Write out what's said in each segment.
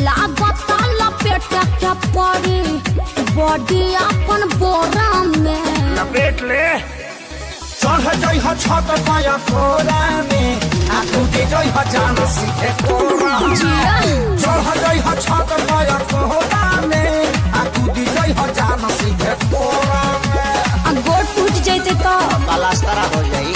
लागता लपेट के पड़ी बॉडी अपन बोरा में लपेट ले चढ़ जाई ह छत पाया कोरा में आ टूटे जाई ह जान सीधे कोरा चढ़ जाई ह छत पाया कोरा में आ टूटे जाई ह जान सीधे कोरा में गोड़ टूट जैते तो प्लास्टर हो जाई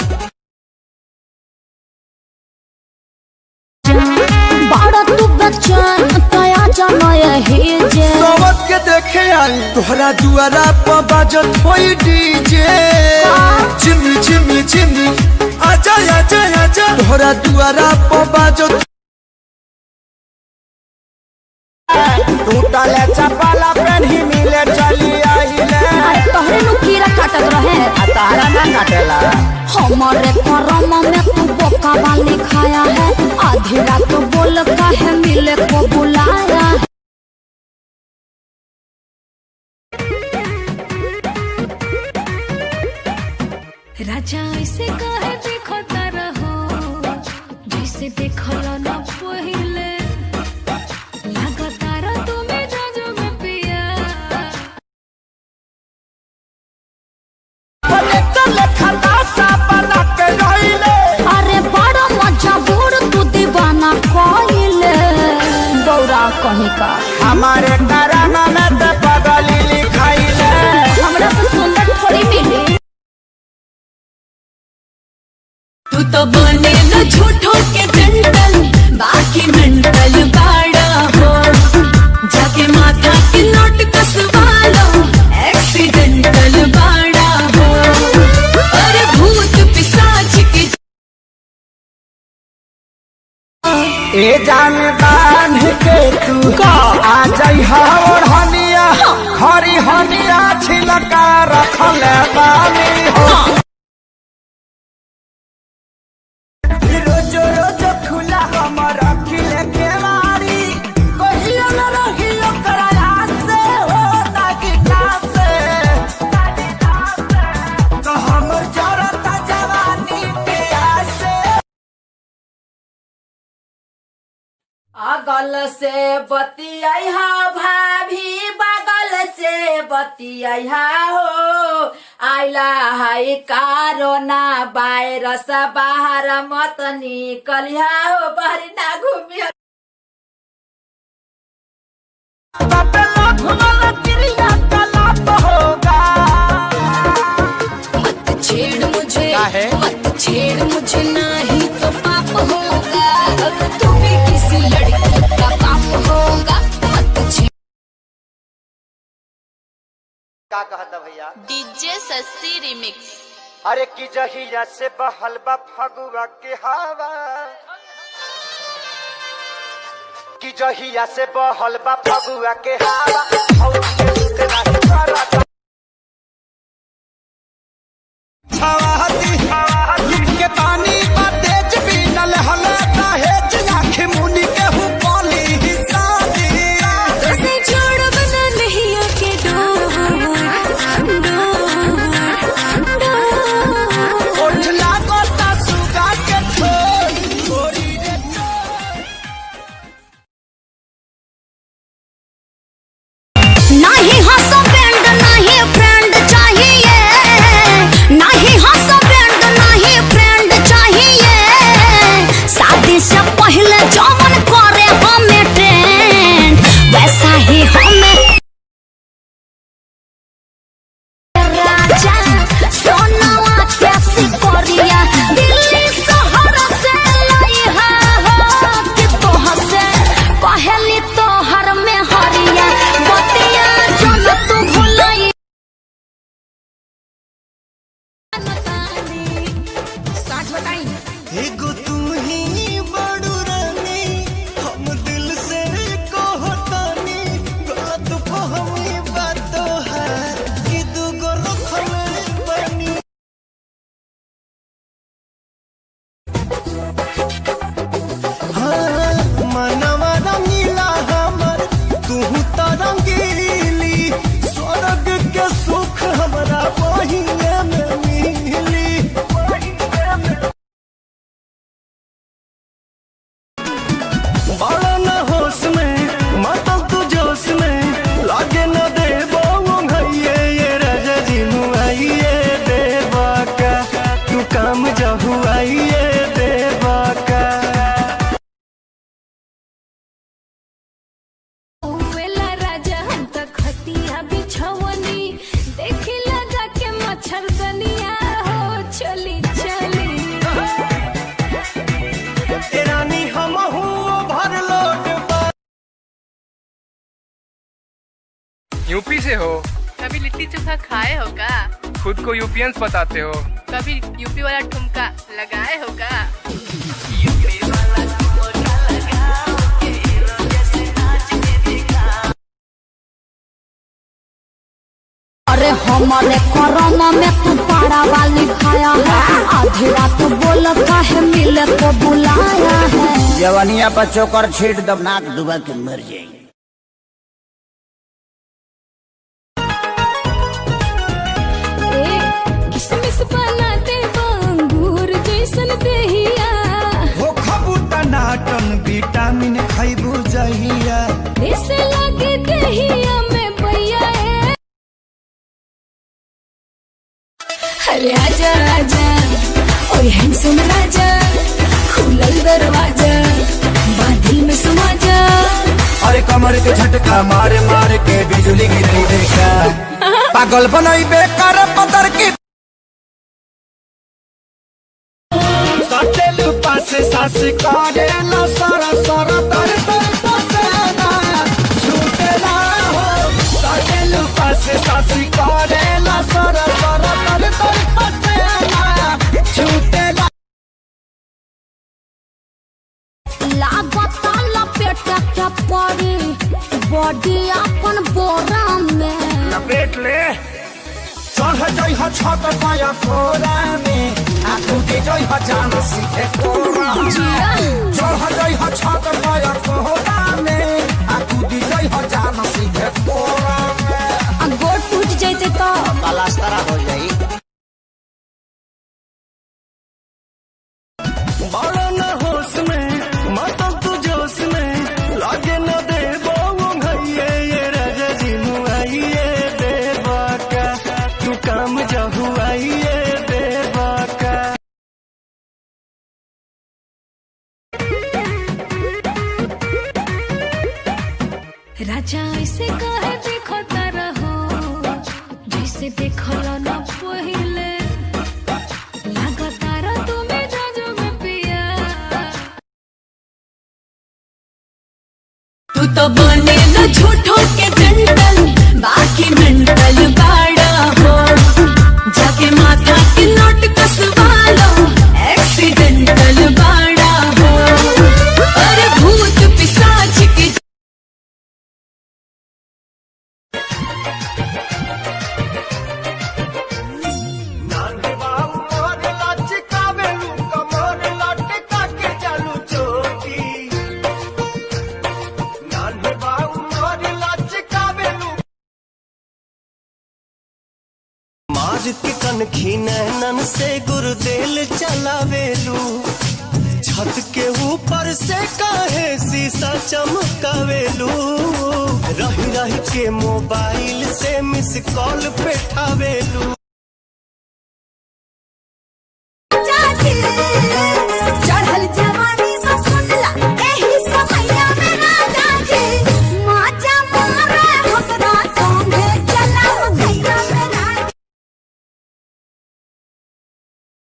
बड़ा तू बच्चन तया जानो यही जे सोवत के देखे आई तोहरा दुआरा पर बाजत होई डीजे चिमी चिमी चिमी आजा आजा आजा तोहरा दुआरा पर बाजत टूटल चपला पेन्ही मिले चली आइले तोहरे नु कीड़ा काटत रहे आ तारा ना काटेला हमारे करम में तू बोका वाली खाया है आधी रात बोल काहे मिले को बुलाया राजा ऐसे कहे देखो तारा हो जैसे देखल न पहिले लगातार तुम्हें जाजो में पिया अरे बड़ा मजा बूढ़ तू दीवाना कोइले गौरा कहीं का हमारे कराना में ते पगली लिखाइले हमरा से सुंदर थोड़ी मिली तू तो बने न झूठों के जंटल बाकी मेंटल बाड़ा हो जाके माथा की नोट कसवा लो एक्सीडेंटल बाड़ा हो अरे भूत पिशाच की ए जान बांध के तू आ जाई और हनिया खरी हनिया छिलका रखल बानी हो रोज रोज खुला हमर अखिले केवारी कहियो न रहियो कराया से हो ताकि कासे तो हमर जरता जवानी प्यासे अगल से बतियाई हा भाभी बगल से बतियाई हा हो आइला हाई कारोना वायरस बाहर मत निकलिया हो बाहरी ना घूमिया मत छेड़ मुझे मत छेड़ मुझे नहीं तो पाप होगा अगर तू भी किसी लड़की का पाप होगा मत छेड़ का कहता भैया डीजे सस्सी रिमिक्स अरे की जहिया से बहल बा फगुआ के हवा की जहिया से बहल बा फगुआ के हवा और के सुते नहीं करता छवाती के पानी बा तेज भी नल हले काहे आँख मुनी के हु पाली हिसाबी उसे जोड़ बना नहीं आके उठ लागो ता सुगा के छोरी रे नहीं हंसो बैंड नहीं फ्रेंड चाहिए नहीं हंसो बैंड नहीं फ्रेंड चाहिए शादी से पहले जौन करे हमें ट्रेंड वैसा ही हमें राजा सोनावा कैसी कोरिया दिल्ली शहर से लाई हो कि तोह से पहली तोहर में हरिया बतिया जन तू यूपी से हो? कभी लिट्टी चोखा खाए हो का? खुद को यूपियंस बताते हो? कभी यूपी वाला ठुमका लगाए हो का? अरे हमारे करम में तू पारा वाली खाया है, आधी रात बोल काहे मिले को बुलाया है। जवनिया पर चोकर छीट दब नाक डुबा के मर जाएगी। किसमिस बनाते अंगूर जैसन देहिया हो खबू टनाटन विटामिन खैबू जहिया ऐसे लगे देहिया में भैया। अरे आजा आजा ओए हैंडसम राजा, खुलल दरवाजा बादल में समा जा। अरे कमर के झटका मारे मारे के बिजली गिरी देखा पागल बनाई बेकार पतर की सटेलू पासे सास काटे ला सारा सारा तर तर पसेना छूटेला हो। सटेलू पासे सास काटे ला सारा सारा तर तर पसेना छूटेला। लागता लपेट के पड़ी बॉडी अपन बोरा में। लपेट ले चढ़ जाई ह छत पाया कोरा में आ टूटे जाई ह जान सीधे कोरा में। चढ़ जाई ह छत पाया कोरा में आ टूटे जाई ह जान सीधे कोरा में। गोड़ टूट जाते तो पलास्तरा हो जाई। बाला न होश में मतलब तू जोश में लागे न दे वो भैये ये राजा जी मुआइए देवा का तू काम जहु आइए देवा का। राजा ऐसे कहे देखो तारा हो जैसे देखो ना पहले लगातार तुम्हें जाजो में पिया। तू तो बने न झूठो के जंटल बाकी मेंटल बाड़ा हो, जाके माथा की नोट कसवा लो एक्सीडेंटल बाड़ा हो। अरे भूत पिशाच की मार के कनखी नैनन से गुरुदेल चलावेलू छत के ऊपर से काहे शीशा चमकावेलू रही रही के मोबाइल से मिस कॉल पे ठावेलू।